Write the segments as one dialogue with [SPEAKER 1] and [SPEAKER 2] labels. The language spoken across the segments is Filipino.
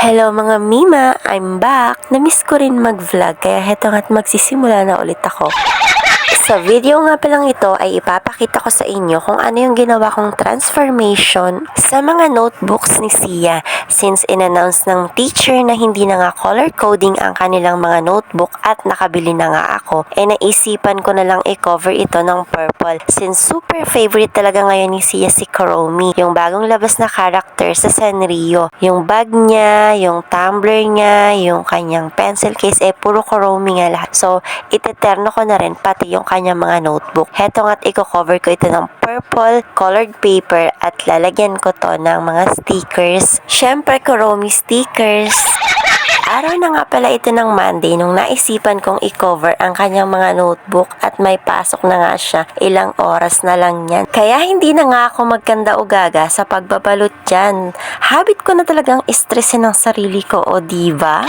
[SPEAKER 1] Hello mga Mima! I'm back! Namiss ko rin mag-vlog kaya heto nga't magsisimula na ulit ako. Sa video nga palang ito ay ipapakita ko sa inyo kung ano yung ginawa kong transformation sa mga notebooks ni Sia since in-announce ng teacher na hindi na nga color coding ang kanilang mga notebook at nakabili na nga ako. Naisipan ko na lang i-cover ito ng purple since super favorite talaga ngayon ni Sia si Kuromi, yung bagong labas na character sa Sanrio. Yung bag niya, yung tumbler niya, yung kanyang pencil case puro Kuromi nga lahat. So iteterno ko na rin pati yung kanyang mga notebook. Heto nga't i-cover ko ito ng purple colored paper at lalagyan ko to ng mga stickers. Syempre, Kuromi stickers. Araw na nga pala ito ng Monday nung naisipan kong i-cover ang kanyang mga notebook at may pasok na nga siya. Ilang oras na lang yan. Kaya hindi na nga ako magkanda o gaga sa pagbabalot dyan. Habit ko na talagang stressin ang sarili ko, o diba?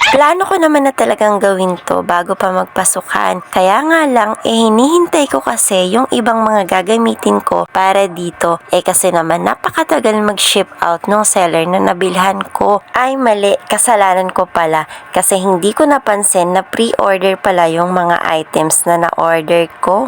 [SPEAKER 1] Plano ko naman na talagang gawin to bago pa magpasukan. Kaya nga lang, hinihintay ko kasi yung ibang mga gagamitin ko para dito. Kasi naman napakatagal mag-ship out nung seller na nabilhan ko. Ay mali, kasalanan ko pala. Kasi hindi ko napansin na pre-order pala yung mga items na na-order ko.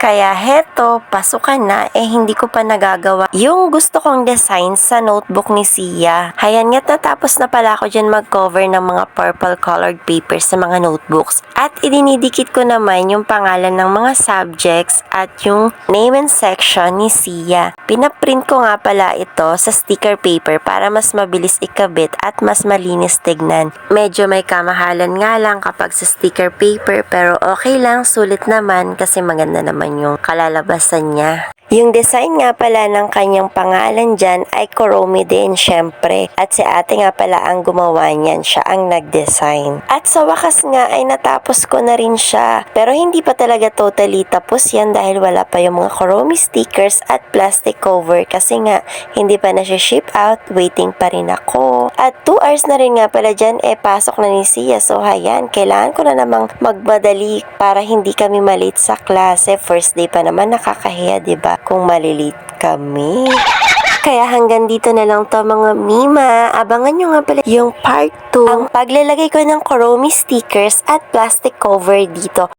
[SPEAKER 1] Kaya heto, pasukan na, hindi ko pa nagagawa yung gusto kong design sa notebook ni Sia. Hayan nga't natapos na pala ako dyan mag-cover ng mga purple colored papers sa mga notebooks. At idinidikit ko naman yung pangalan ng mga subjects at yung name and section ni Sia. Pinaprint ko nga pala ito sa sticker paper para mas mabilis ikabit at mas malinis tignan. Medyo may kamahalan nga lang kapag sa sticker paper pero okay lang, sulit naman kasi maganda naman yung kalalabasan niya. Yung design nga pala ng kanyang pangalan dyan ay Kuromi din, syempre. At si ate nga pala ang gumawa niyan, siya ang nag-design. At sa wakas nga ay natapos ko na rin siya. Pero hindi pa talaga totally tapos yan dahil wala pa yung mga Kuromi stickers at plastic cover kasi nga hindi pa na siya ship out, waiting pa rin ako. At 2 hours na rin nga pala dyan, pasok na ni Sia. So hayan, kailangan ko na namang magmadali para hindi kami malate sa klase. First day pa naman, nakakahiya, diba? Kung malilate kami. Kaya hanggang dito na lang to mga Mima. Abangan nyo nga pala yung part 2. Ang paglalagay ko ng Kuromi stickers at plastic cover dito.